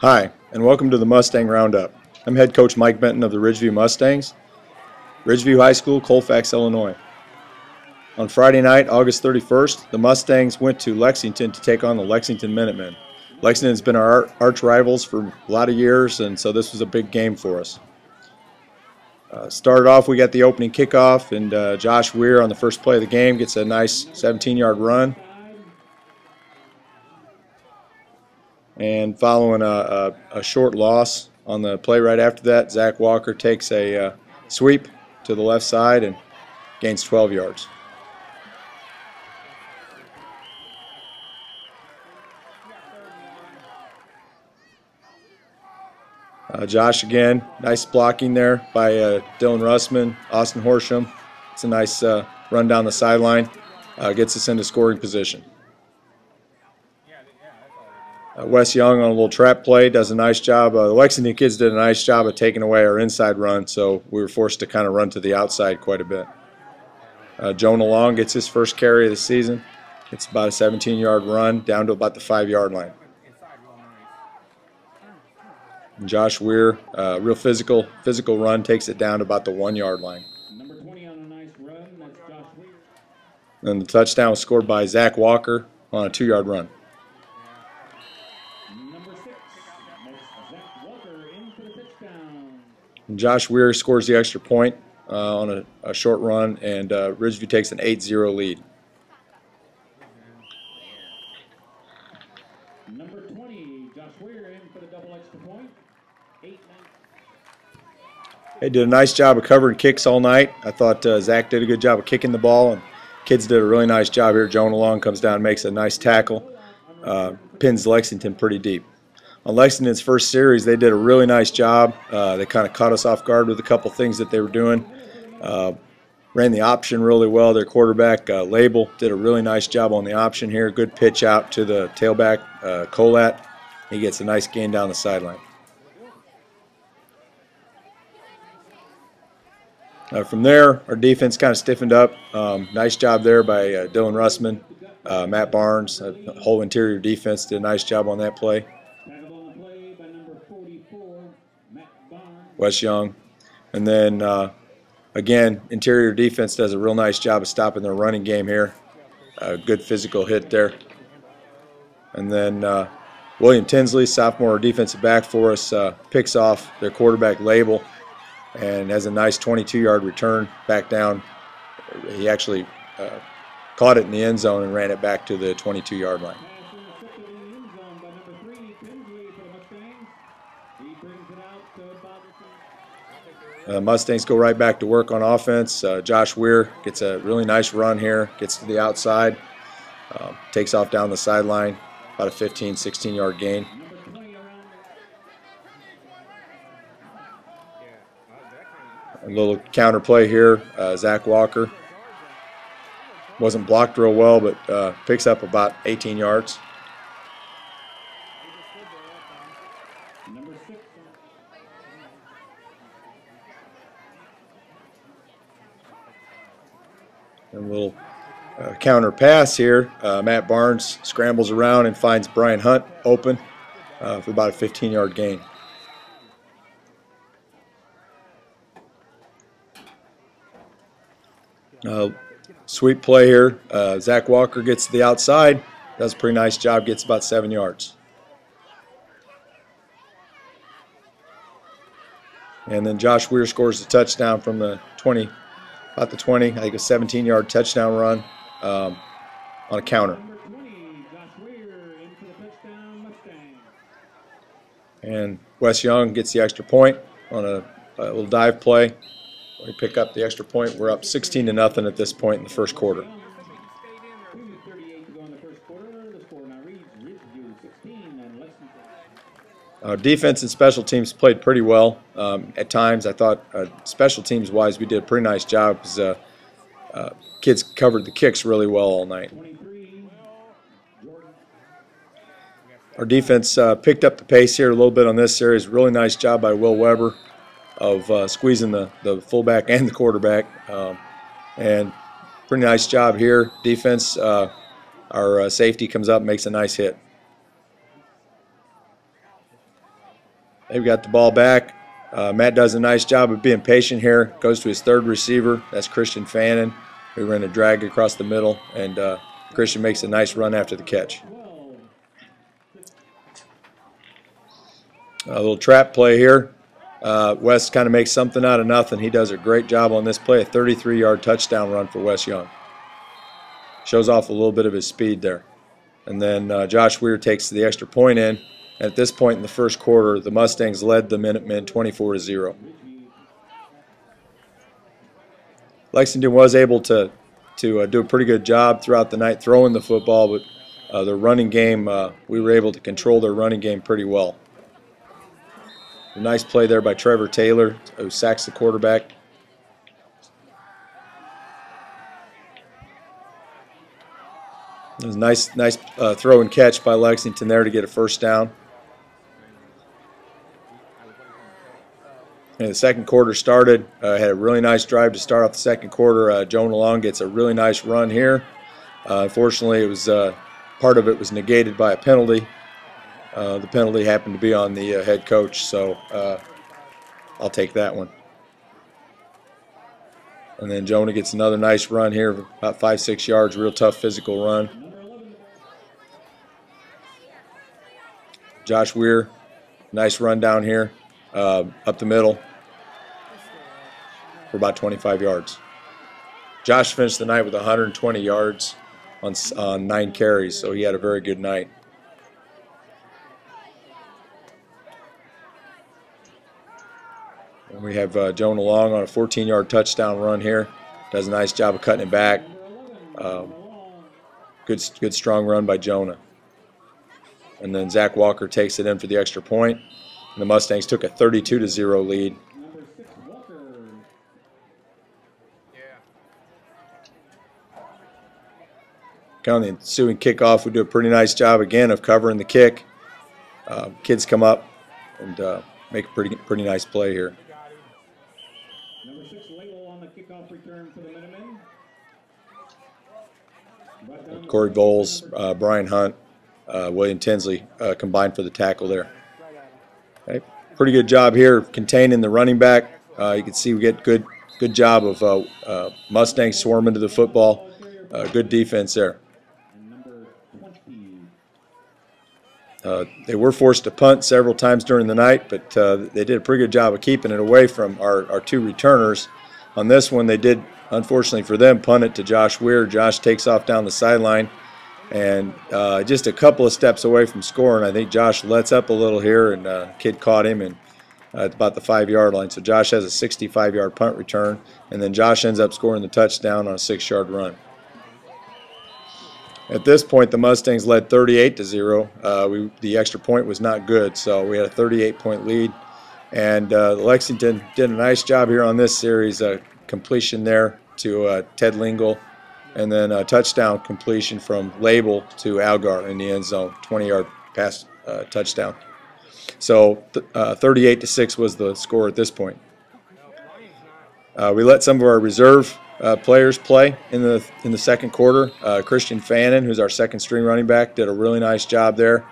Hi, and welcome to the Mustang Round Up. I'm head coach Mike Benton of the Ridgeview Mustangs, Ridgeview High School, Colfax, Illinois. On Friday night, August 31st, the Mustangs went to Lexington to take on the Lexington Minutemen. Lexington's been our arch rivals for a lot of years, and so this was a big game for us. Started off, we got the opening kickoff, and Josh Weir on the first play of the game gets a nice 17-yard run. And following a short loss on the play right after that, Zach Walker takes a sweep to the left side and gains 12 yards. Josh again, nice blocking there by Dylan Russman, Austin Horsham. It's a nice run down the sideline, gets us into scoring position. Wes Young on a little trap play does a nice job. The Lexington kids did a nice job of taking away our inside run, so we were forced to kind of run to the outside quite a bit. Jonah Long gets his first carry of the season. It's about a 17-yard run down to about the 5-yard line. And Josh Weir, real physical run, takes it down to about the 1-yard line. Number 20 on a nice run, that's Josh Weir. And the touchdown was scored by Zach Walker on a 2-yard run. Number 6, that's Zach Walker in for the touchdown. And Josh Weir scores the extra point on a short run, and Ridgeview takes an 8-0 lead. Number 20, Josh Weir in for the double extra point. 8-9. They did a nice job of covering kicks all night. I thought Zach did a good job of kicking the ball, and kids did a really nice job here. Jonah Long comes down and makes a nice tackle, pins Lexington pretty deep. On Lexington's first series, they did a really nice job. They kind of caught us off guard with a couple things that they were doing. Ran the option really well. Their quarterback, Label, did a really nice job on the option here. Good pitch out to the tailback, Colat. He gets a nice gain down the sideline. From there, our defense kind of stiffened up. Nice job there by Dylan Russman, Matt Barnes. The whole interior defense did a nice job on that play. Tackled on the play by number 44, Matt Barnes. Wes Young. And then, again, interior defense does a real nice job of stopping their running game here. Good physical hit there. And then William Tinsley, sophomore defensive back for us, picks off their quarterback Label and has a nice 22-yard return back down. He actually caught it in the end zone and ran it back to the 22-yard line. Pass intercepted in the end zone by number 3, Tinsley for the Mustangs. He brings it out to about Mustangs go right back to work on offense. Josh Weir gets a really nice run here, gets to the outside, takes off down the sideline, about a 15, 16-yard gain. number 20 around. A little counter play here. Zach Walker wasn't blocked real well, but picks up about 18 yards. Number 6. And a little counter pass here. Matt Barnes scrambles around and finds Brian Hunt open for about a 15-yard gain. Sweep play here. Zach Walker gets to the outside, does a pretty nice job, gets about 7 yards. And then Josh Weir scores the touchdown from the 20, about the 20, I think a 17-yard touchdown run on a counter. Number 20, Josh Weir in for the touchdown, Mustangs. And Wes Young gets the extra point on a little dive play. We pick up the extra point. We're up 16-0 at this point in the first quarter. 2:38 to go in the first quarter. The score now reads Ridgeview 16 and Lexington. Our defense and special teams played pretty well. At times, I thought special teams-wise, we did a pretty nice job because kids covered the kicks really well all night. 23, Jordan. Our defense picked up the pace here a little bit on this series. Really nice job by Will Weber of squeezing the fullback and the quarterback. And pretty nice job here. Defense, our safety comes up and makes a nice hit. They've got the ball back. Matt does a nice job of being patient here. Goes to his third receiver. That's Christian Fannin. We ran a drag across the middle, and Christian makes a nice run after the catch. A little trap play here. Wes kind of makes something out of nothing. He does a great job on this play. A 33-yard touchdown run for Wes Young. Shows off a little bit of his speed there. And then Josh Weir takes the extra point in. At this point in the first quarter, the Mustangs led the Minutemen 24-0. Lexington was able to do a pretty good job throughout the night throwing the football, but their running game, we were able to control their running game pretty well. A nice play there by Trevor Taylor, who sacks the quarterback. It was a nice throw and catch by Lexington there to get a first down. And the second quarter started. Had a really nice drive to start off the second quarter. Jonah Long gets a really nice run here. Unfortunately, it was part of it was negated by a penalty. The penalty happened to be on the head coach, so I'll take that one. And then Jonah gets another nice run here, about 5-6 yards, real tough physical run. Josh Weir, nice run down here, up the middle for about 25 yards. Josh finished the night with 120 yards on 9 carries, so he had a very good night. And we have Jonah Long on a 14-yard touchdown run here. Does a nice job of cutting it back. Good strong run by Jonah. And then Zach Walker takes it in for the extra point. And the Mustangs took a 32-0 lead. On the ensuing kickoff, we do a pretty nice job again of covering the kick. Kids come up and make a pretty nice play here. Number 6, Layla on the kickoff return for the Minutemen. Corey Bowles, Brian Hunt, William Tinsley combined for the tackle there. Okay. Pretty good job here containing the running back. You can see we get good job of Mustangs swarming to the football. Good defense there. They were forced to punt several times during the night, but they did a pretty good job of keeping it away from our 2 returners. On this one, they did, unfortunately for them, punt it to Josh Weir. Josh takes off down the sideline, and just a couple of steps away from scoring. I think Josh lets up a little here, and kid caught him and at about the 5-yard line. So Josh has a 65-yard punt return, and then Josh ends up scoring the touchdown on a 6-yard run. At this point, the Mustangs led 38-0. The extra point was not good, so we had a 38-point lead. And Lexington did a nice job here on this series. Completion there to Ted Lingle, and then a touchdown completion from Label to Algar in the end zone, 20-yard pass touchdown. So 38-6 was the score at this point. We let some of our reserve players play in the second quarter. Christian Fannin, who's our second-string running back, did a really nice job there.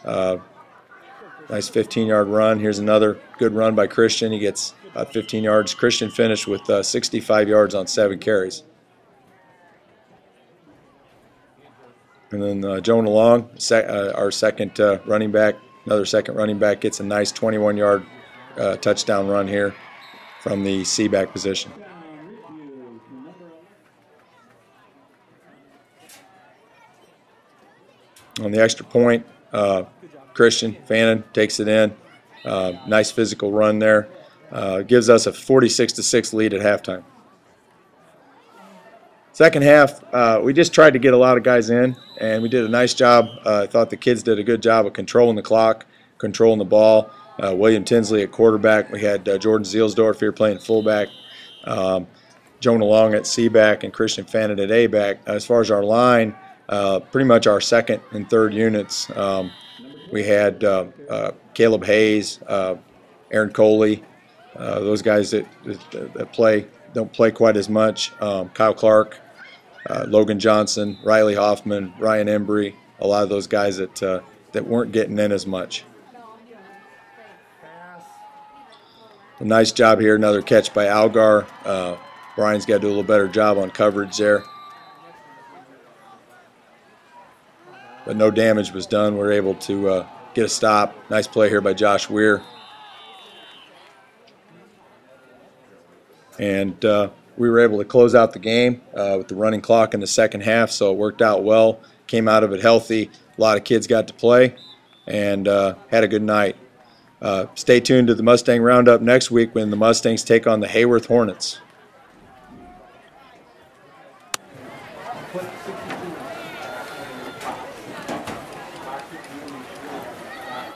Nice 15-yard run. Here's another good run by Christian. He gets about 15 yards. Christian finished with 65 yards on 7 carries. And then Jonah Long, our second running back, another second running back, gets a nice 21-yard touchdown run here from the C-back position. On the extra point, Christian Fannin takes it in. Nice physical run there. Gives us a 46-6 lead at halftime. Second half, we just tried to get a lot of guys in, and we did a nice job. I thought the kids did a good job of controlling the clock, controlling the ball. William Tinsley at quarterback. We had Jordan Zielsdorf here playing fullback. Jonah Long at C-back and Christian Fannin at A-back. As far as our line, pretty much our second and third units. We had Caleb Hayes, Aaron Coley, those guys that don't play quite as much. Kyle Clark, Logan Johnson, Riley Hoffman, Ryan Embry, a lot of those guys that weren't getting in as much. A nice job here. Another catch by Algar. Brian's got to do a little better job on coverage there. But no damage was done. We were able to get a stop. Nice play here by Josh Weir. And we were able to close out the game with the running clock in the second half, so it worked out well. Came out of it healthy. A lot of kids got to play and had a good night. Stay tuned to the Mustang Roundup next week when the Mustangs take on the Hayworth Hornets.